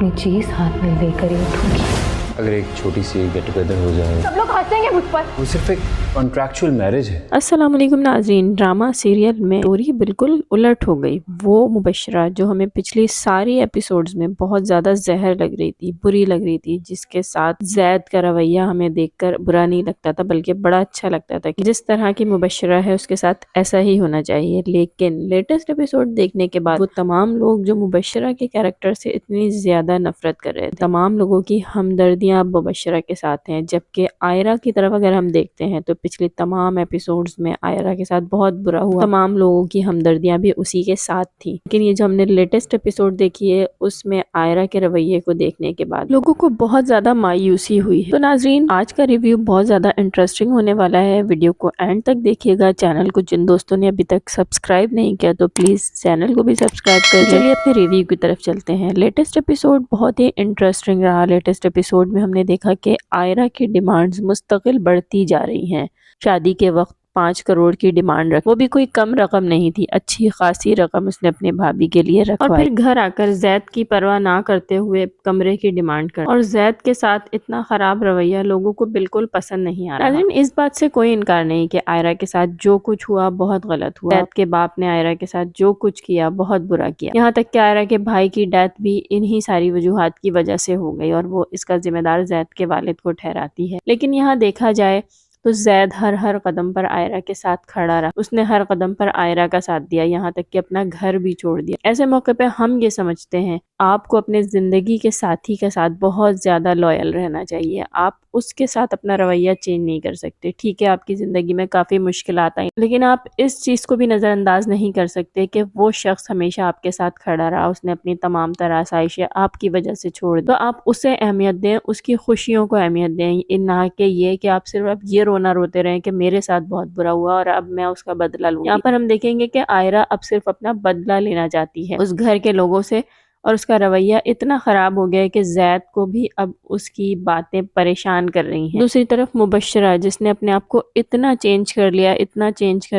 अपनी चीज हाथ में लेकर ही उठूंगी। अगर एक छोटी सी गेट टुगेदर हो जाए, सब लोग हंसेंगे मुझ पर। वो सिर्फ एक कॉन्ट्रैक्चुअल मैरिज है। अस्सलाम वालेकुम नाज़रीन, ड्रामा सीरियल में स्टोरी बिल्कुल उलट हो गई। वो मुबशरा जो हमें पिछली सारी एपिसोड्स में बहुत ज़्यादा जहर लग रही थी, बुरी लग रही थी, जिसके साथ जैद का रवैया हमें देखकर बुरा नहीं लगता था बल्कि बड़ा अच्छा लगता था कि जिस तरह की मुबशरा है उसके साथ ऐसा ही होना चाहिए। लेकिन लेटेस्ट एपिसोड देखने के बाद वो तमाम लोग जो मुबशरा के कैरेक्टर से इतनी ज़्यादा नफरत कर रहे थे, तमाम लोगों की हमदर्दियाँ अब मुबशरा के साथ हैं। जबकि आयरा की तरफ अगर हम देखते हैं तो पिछले तमाम एपिसोड्स में आयरा के साथ बहुत बुरा हुआ, तमाम लोगों की हमदर्दियां भी उसी के साथ थी। लेकिन ये जो हमने लेटेस्ट एपिसोड देखी है उसमें आयरा के रवैये को देखने के बाद लोगों को बहुत ज्यादा मायूसी हुई है। तो नाजरीन, आज का रिव्यू बहुत ज्यादा इंटरेस्टिंग होने वाला है। वीडियो को एंड तक देखिएगा। चैनल को जिन दोस्तों ने अभी तक सब्सक्राइब नहीं किया तो प्लीज चैनल को भी सब्सक्राइब कर चलिए अपने रिव्यू की तरफ चलते हैं। लेटेस्ट एपिसोड बहुत ही इंटरेस्टिंग रहा। लेटेस्ट एपिसोड में हमने देखा कि आयरा की डिमांड्स मुस्तकिल बढ़ती जा रही हैं। शादी के वक्त 5 करोड़ की डिमांड रख, वो भी कोई कम रकम नहीं थी, अच्छी खासी रकम उसने अपने भाभी के लिए रखवाई। और फिर घर आकर जैद की परवाह ना करते हुए कमरे की डिमांड कर, और जैद के साथ इतना खराब रवैया लोगों को बिल्कुल पसंद नहीं आ रहा। लेकिन इस बात से कोई इनकार नहीं कि आयरा के साथ जो कुछ हुआ बहुत गलत हुआ। जैद के बाप ने आयरा के साथ जो कुछ किया बहुत बुरा किया। यहाँ तक कि आयरा के भाई की डेथ भी इन्हीं सारी वजूहात की वजह से हो गई और वो इसका जिम्मेदार जैद के वालिद को ठहराती है। लेकिन यहाँ देखा जाए तो जैद हर कदम पर आयरा के साथ खड़ा रहा। उसने हर कदम पर आयरा का साथ दिया, यहाँ तक कि अपना घर भी छोड़ दिया। ऐसे मौके पे हम ये समझते हैं आपको अपने जिंदगी के साथी के साथ बहुत ज्यादा लॉयल रहना चाहिए। आप उसके साथ अपना रवैया चेंज नहीं कर सकते। ठीक है, आपकी जिंदगी में काफी मुश्किलात आई, लेकिन आप इस चीज को भी नजरअंदाज नहीं कर सकते कि वो शख्स हमेशा आपके साथ खड़ा रहा। उसने अपनी तमाम तरह आसाइशें आपकी वजह से छोड़ दी, तो आप उसे अहमियत दें, उसकी खुशियों को अहमियत दें, ना कि ये कि आप सिर्फ ये रोना रोते रहे कि मेरे साथ बहुत बुरा हुआ और अब मैं उसका बदला लूँ। यहाँ पर हम देखेंगे कि आयरा अब सिर्फ अपना बदला लेना चाहती है उस घर के लोगों से, और उसका रवैया इतना खराब हो गया है कि जैद को भी अब उसकी बातें परेशान कर रही हैं। दूसरी तरफ मुबशरा जिसने अपने आप को इतना चेंज कर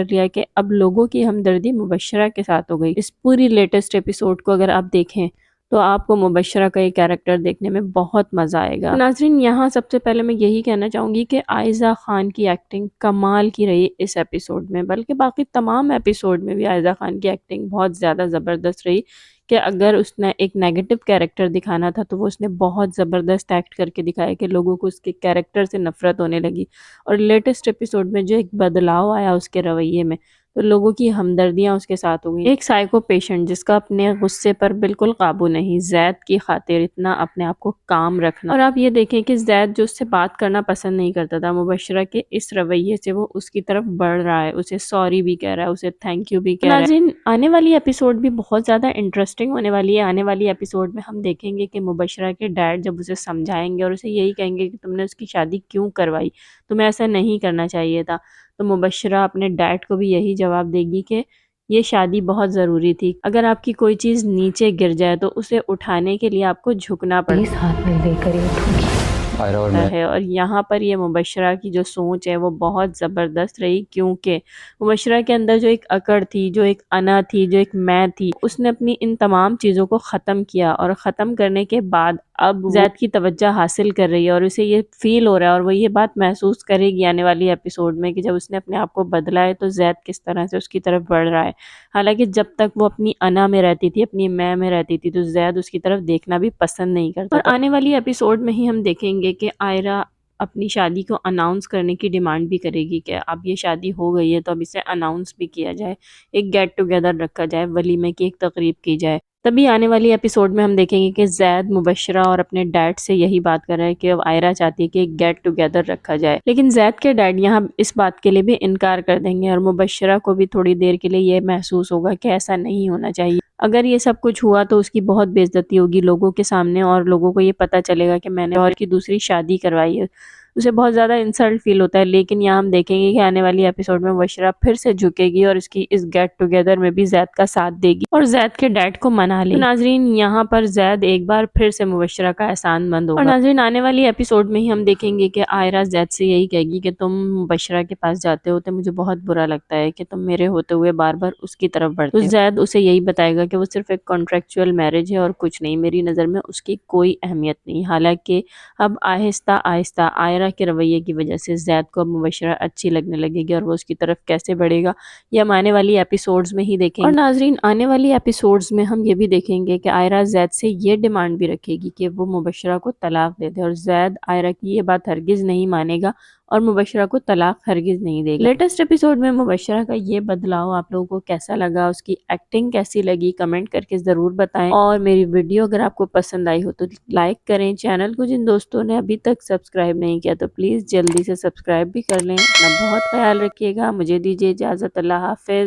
लिया कि अब लोगों की हमदर्दी मुबशरा के साथ हो गई। इस पूरी लेटेस्ट एपिसोड को अगर आप देखें तो आपको मुबशरा का ये कैरेक्टर देखने में बहुत मजा आएगा। तो नाज़रीन, यहाँ सबसे पहले मैं यही कहना चाहूंगी कि आयजा खान की एक्टिंग कमाल की रही इस एपिसोड में, बल्कि बाकी तमाम एपिसोड में भी आयजा खान की एक्टिंग बहुत ज़्यादा ज़बरदस्त रही। कि अगर उसने एक नेगेटिव कैरेक्टर दिखाना था तो वो उसने बहुत ज़बरदस्त एक्ट करके दिखाया कि लोगों को उसके कैरेक्टर से नफरत होने लगी। और लेटेस्ट एपिसोड में जो एक बदलाव आया उसके रवैये में, तो लोगों की हमदर्दियां उसके साथ हो गई। एक साइको पेशेंट जिसका अपने गुस्से पर बिल्कुल काबू नहीं, जैद की खातिर इतना अपने आप को काम रखना। और आप ये देखें कि जैद जो उससे बात करना पसंद नहीं करता था, मुबशरा के इस रवैये से वो उसकी तरफ बढ़ रहा है, उसे सॉरी भी कह रहा है, उसे थैंक यू भी कह रहा है। आने वाली एपिसोड भी बहुत ज़्यादा इंटरेस्टिंग होने वाली है। आने वाली एपिसोड में हम देखेंगे कि मुबशरा के डैड जब उसे समझाएंगे और उसे यही कहेंगे कि तुमने उसकी शादी क्यों करवाई, तुम्हें ऐसा नहीं करना चाहिए था, तो मुबशरा अपने डैड को भी यही जवाब देगी कि ये शादी बहुत ज़रूरी थी। अगर आपकी कोई चीज़ नीचे गिर जाए तो उसे उठाने के लिए आपको झुकना पड़ता इस हाथ में लेकर ही उठूंगी। आयरा और है। और यहाँ पर ये मुबशरा की जो सोच है वो बहुत ज़बरदस्त रही, क्योंकि मुबशरा के अंदर जो एक अकड़ थी, जो एक अना थी, जो एक मैं थी, उसने अपनी इन तमाम चीज़ों को ख़त्म किया। और ख़त्म करने के बाद अब जैद की तवज्जो हासिल कर रही है और उसे ये फील हो रहा है और वो ये बात महसूस करेगी आने वाली एपिसोड में कि जब उसने अपने आप को बदला है तो जैद किस तरह से उसकी तरफ बढ़ रहा है। हालांकि जब तक वो अपनी अना में रहती थी, अपनी मैं में रहती थी, तो जैद उसकी तरफ देखना भी पसंद नहीं करता। और आने वाली एपिसोड में ही हम देखेंगे कि आयरा अपनी शादी को अनाउंस करने की डिमांड भी करेगी कि अब ये शादी हो गई है तो अब इसे अनाउंस भी किया जाए, एक गेट टुगेदर रखा जाए, वलीमे की एक तकरीब की जाए। तभी आने वाली एपिसोड में हम देखेंगे कि जैद मुबशरा और अपने डैड से यही बात कर रहा है कि अब आयरा चाहती है कि एक गेट टुगेदर रखा जाए। लेकिन जैद के डैड यहाँ इस बात के लिए भी इनकार कर देंगे और मुबशरा को भी थोड़ी देर के लिए ये महसूस होगा कि ऐसा नहीं होना चाहिए। अगर ये सब कुछ हुआ तो उसकी बहुत बेइज्जती होगी लोगों के सामने और लोगों को ये पता चलेगा कि मैंने और की दूसरी शादी करवाई है। उसे बहुत ज़्यादा इंसल्ट फील होता है। लेकिन यहाँ हम देखेंगे कि आने वाली एपिसोड में मुबशरा फिर से झुकेगी और इसकी इस गेट टुगेदर में भी जैद का साथ देगी और जैद के डैड को मना लेगी। नाजरीन यहाँ पर जैद एक बार फिर से मुबशरा का एहसानमंद होगा। और नाजरीन आने वाली एपिसोड में ही हम देखेंगे कि आयरा जैद से यही कहेगी कि तुम मुबशरा के पास जाते हो तो मुझे बहुत बुरा लगता है कि तुम मेरे होते हुए बार बार उसकी तरफ बढ़ते हो। तो जैद उसे यही बताएगा कि वो सिर्फ एक कॉन्ट्रेक्चुअल मैरिज है और कुछ नहीं, मेरी नज़र में उसकी कोई अहमियत नहीं। हालांकि अब आहिस्ता आहिस्ता आयरा के रवैये की वजह से जैद को अब मुबशरा अच्छी लगने लगेगी और वो उसकी तरफ कैसे बढ़ेगा ये हम आने वाली एपिसोड्स में ही देखेंगे। और नाजरीन आने वाली एपिसोड्स में हम ये भी देखेंगे कि आयरा जैद से ये डिमांड भी रखेगी कि वो मुबशरा को तलाक दे दे और जैद आयरा की ये बात हरगिज़ नहीं मानेगा और मुबशरा को तलाक हरगिज़ नहीं देगा। लेटेस्ट एपिसोड में मुबशरा का ये बदलाव आप लोगों को कैसा लगा, उसकी एक्टिंग कैसी लगी, कमेंट करके ज़रूर बताएं। और मेरी वीडियो अगर आपको पसंद आई हो तो लाइक करें। चैनल को जिन दोस्तों ने अभी तक सब्सक्राइब नहीं किया तो प्लीज़ जल्दी से सब्सक्राइब भी कर लें। अपना बहुत ख्याल रखिएगा। मुझे दीजिए इजाज़त। अल्लाह हाफिज़।